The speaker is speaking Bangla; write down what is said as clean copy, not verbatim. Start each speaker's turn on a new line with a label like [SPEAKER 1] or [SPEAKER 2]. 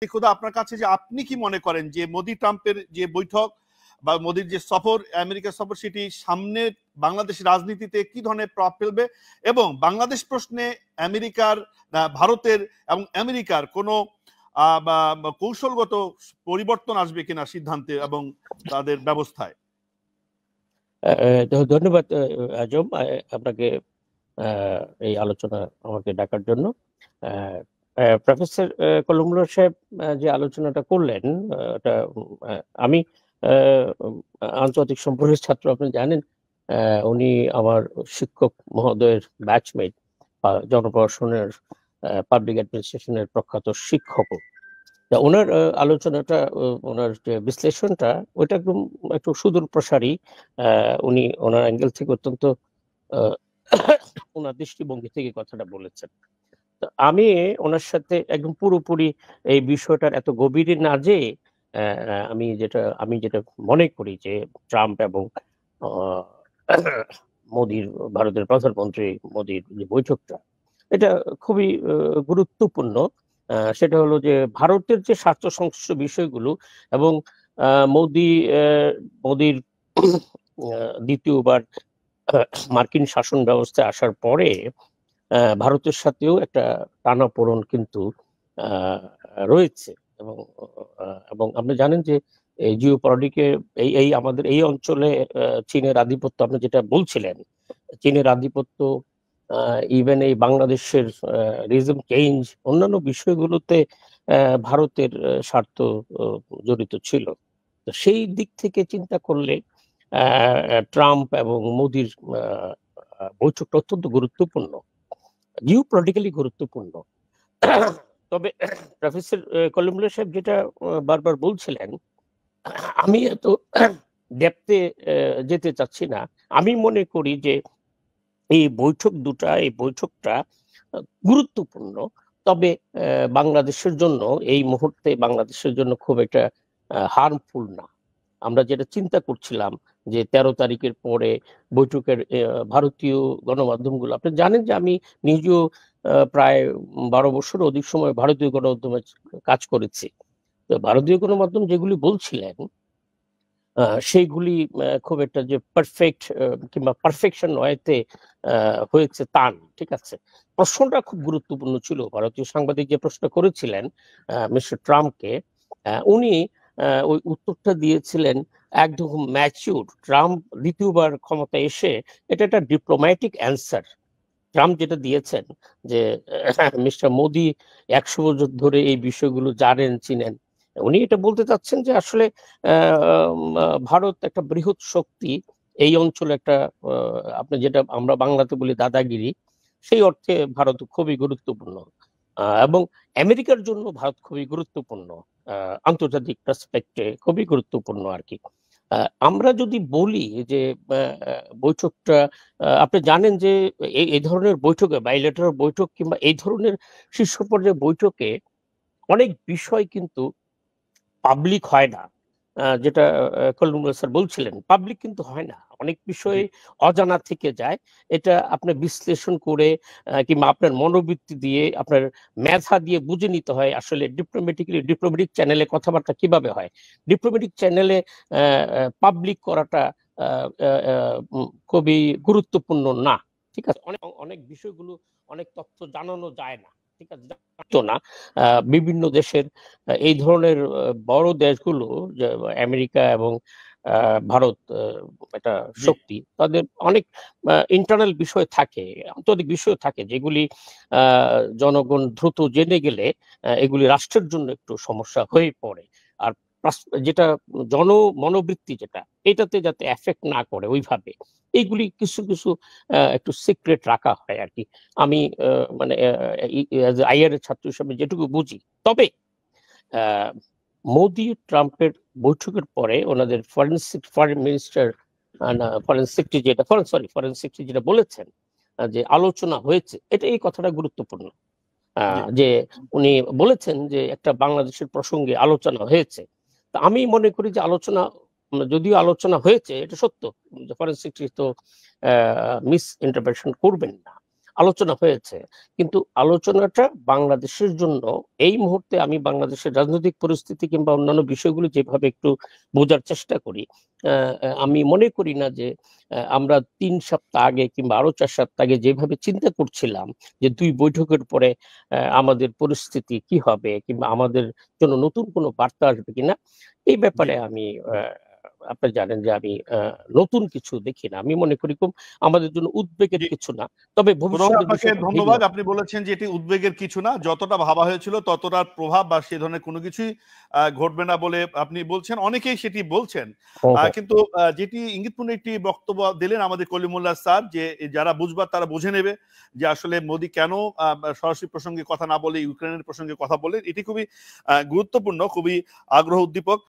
[SPEAKER 1] খোদা আপনার কাছে যে আপনি কি মনে করেন যে মোদি ট্রাম্পের যে বৈঠক বা মোদির যে সফর, আমেরিকা সফর, সেটি সামনে বাংলাদেশের রাজনীতিতে কি ধরনের প্রভাব ফেলবে এবং বাংলাদেশ প্রশ্নে আমেরিকার, ভারতের এবং আমেরিকার কোনো কৌশলগত পরিবর্তন আসবে কিনা সিদ্ধান্তে এবং তাদের ব্যবস্থায়?
[SPEAKER 2] ধন্যবাদ আজম, আপনাকে এই আলোচনা আমাকে ডাকার জন্য। প্রফেসর কলমুল্লাহ সাহেব যে আলোচনাটা করলেন, আমি আন্তর্জাতিক সম্পর্কের ছাত্র, আপনি জানেন। উনি আমার শিক্ষক মহোদয়ের ব্যাচমেট, জনপ্রশাসনের পাবলিক অ্যাডমিনিস্ট্রেশনের প্রখ্যাত শিক্ষক। ওনার আলোচনাটা, ওনার যে বিশ্লেষণটা, ওইটা একদম একটু সুদূর প্রসারী। উনি ওনার অ্যাঙ্গেল থেকে অত্যন্ত ওনার দৃষ্টিভঙ্গি থেকে কথাটা বলেছেন। আমি ওনার সাথে একদম পুরোপুরি এই বিষয়টার এত গভীরে না যে আমি যেটা মনে করি যে ট্রাম্প এবং মোদির, ভারতের প্রধানমন্ত্রী মোদির যে বৈঠকটা, এটা খুবই গুরুত্বপূর্ণ। সেটা হলো যে ভারতের যে স্বার্থ সংশ্লিষ্ট বিষয়গুলো এবং মোদির দ্বিতীয়বার মার্কিন শাসন ব্যবস্থায় আসার পরে ভারতের সাথেও একটা টানাপোড়েন কিন্তু রয়েছে। এবং আপনি জানেন যে জিও পলিটিকে এই আমাদের এই অঞ্চলে চীনের আধিপত্য, আপনি যেটা বলছিলেন, চীনের আধিপত্য ইভেন এই বাংলাদেশের রিজম চেঞ্জ, অন্যান্য বিষয়গুলোতে ভারতের স্বার্থ জড়িত ছিল। তো সেই দিক থেকে চিন্তা করলে ট্রাম্প এবং মোদির বৈঠকটা অত্যন্ত গুরুত্বপূর্ণ, জিও পলিটিক্যালি গুরুত্বপূর্ণ। তবে প্রফেসর কলিমুল্লাহ সাহেব যেটা বারবার বলছিলেন, আমি এত ডেপথে যেতে চাচ্ছি না। আমি মনে করি যে এই বৈঠকটা গুরুত্বপূর্ণ, তবে বাংলাদেশের জন্য এই মুহূর্তে বাংলাদেশের জন্য খুব একটা হার্মফুল না। আমরা যেটা চিন্তা করছিলাম যে 13 তারিখের পরে বৈঠকের ভারতীয় গণমাধ্যমগুলো, আপনি জানেন যে আমি নিজেও প্রায় 12 বছর অধিক সময় ভারতীয় গণমাধ্যমে কাজ করেছি। তো ভারতীয় গণমাধ্যম যেগুলি বলছিলেন সেইগুলি খুব একটা যে পারফেক্ট কিংবা পারফেকশন ওয়েতে হয়েছে তা না। ঠিক আছে, প্রশ্নটা খুব গুরুত্বপূর্ণ ছিল। ভারতীয় সাংবাদিক যে প্রশ্ন করেছিলেন মিস্টার ট্রাম্পকে, উনি ওই উত্তরটা দিয়েছিলেন একদম ম্যাচিউর। ট্রাম্প দ্বিতীয়বার ক্ষমতা এসে এটা একটা ডিপ্লোম্যাটিক অ্যান্সার ট্রাম্প যেটা দিয়েছেন যে মিস্টার মোদি 100 বছর ধরে এই বিষয়গুলো জানেন, চিনেন। উনি এটা বলতে চাচ্ছেন যে আসলে ভারত একটা বৃহৎ শক্তি এই অঞ্চলে, একটা আপনি যেটা আমরা বাংলাতে বলি দাদাগিরি, সেই অর্থে ভারত খুবই গুরুত্বপূর্ণ এবং আমেরিকার জন্য ভারত খুবই গুরুত্বপূর্ণ, আন্তর্জাতিক পার্সপেক্টে খুবই গুরুত্বপূর্ণ আর কি। আমরা যদি বলি যে বৈঠকটা, আপনি জানেন যে এই ধরনের বৈঠকে, বাইলেটারাল বৈঠক কিংবা এই ধরনের শীর্ষ পর্যায়ের বৈঠকে অনেক বিষয় কিন্তু পাবলিক হয় না। যেটা কলিমুল্লাহ স্যার বলছিলেন, পাবলিক কিন্তু হয় না, অনেক বিষয়ে অজানা থেকে যায়। এটা আপনি বিশ্লেষণ করে কিংবা আপনার মনোবৃত্তি দিয়ে, আপনার মেধা দিয়ে বুঝে নিতে হয় আসলে ডিপ্লোম্যাটিক চ্যানেলে কথাবার্তা কিভাবে হয়। ডিপ্লোম্যাটিক চ্যানেলে পাবলিক করাটা খুবই গুরুত্বপূর্ণ না। ঠিক আছে, অনেক বিষয়গুলো, অনেক তথ্য জানানো যায় না। ঠিক আছে, জানতো না বিভিন্ন দেশের এই ধরনের বড় দেশগুলো, আমেরিকা এবং ভারত, একটা শক্তি, তাদের অনেক ইন্টারনাল বিষয় থাকে, আন্তর্জাতিক বিষয় থাকে, যেগুলি জনগণ দ্রুত জেনে গেলে এগুলি রাষ্ট্রের জন্য একটু সমস্যা হয়ে পড়ে। আর যেটা মনোবৃত্তি, যেটা এটাতে যাতে এফেক্ট না করে ওইভাবে, এইগুলি কিছু কিছু একটু সিক্রেট রাখা হয় আর কি। আমি মানে আইআর এর ছাত্র হিসেবে যেটুকু বুঝি। তবে মোদি ট্রাম্পের বৈঠকের পরে ওনাদের ফরেন সেক্রেটারি যেটা বলেছেন যে আলোচনা হয়েছে, এটা এই কথাটা গুরুত্বপূর্ণ। যে উনি বলেছেন যে একটা বাংলাদেশের প্রসঙ্গে আলোচনা হয়েছে। তা আমি মনে করি যে যদিও আলোচনা হয়েছে, এটা সত্য, ফরেন সেক্রেটারি তো মিস ইন্টারপ্রিটেশন করবেন না। আলোচনা হয়েছে, কিন্তু আলোচনাটা বাংলাদেশের জন্য এই মুহূর্তে, আমি বাংলাদেশের রাজনৈতিক পরিস্থিতি কিংবা অন্যান্য বিষয়গুলো যেভাবে একটু বোঝার চেষ্টা করি, আমি মনে করি না যে আমরা 3 সপ্তাহ আগে কিংবা আরো 4 সপ্তাহ আগে যেভাবে চিন্তা করছিলাম যে 2 বৈঠকের পরে আমাদের পরিস্থিতি কি হবে কিংবা আমাদের জন্য নতুন কোনো বার্তা আসবে কিনা, এই ব্যাপারে আমি আপনি জানেন যে আমি নতুন কিছু দেখি না। আমি মনে করি খুব আমাদের জন্য উদ্বেগের কিছু না, তবে ভবিষ্যতে
[SPEAKER 1] আপনাকে ধন্যবাদ। আপনি বলেছেন যে এটি উদ্বেগের কিছু না, যতটা ভাবা হয়েছিল ততটার প্রভাব বা সে ধরনের কোনো কিছুই ঘটবে না বলে আপনি বলছেন, অনেকেই সেটি বলছেন। কিন্তু যেটি ইঙ্গিতপূর্ণ একটি বক্তব্য দিলেন আমাদের কলিমুল্লাহ স্যার, যে যারা বুঝবার তারা বুঝে নেবে যে আসলে মোদী কেন সরাসরি প্রসঙ্গে কথা না বলে ইউক্রেনের প্রসঙ্গে কথা বলে, এটি খুবই গুরুত্বপূর্ণ, খুবই আগ্রহ উদ্দীপক।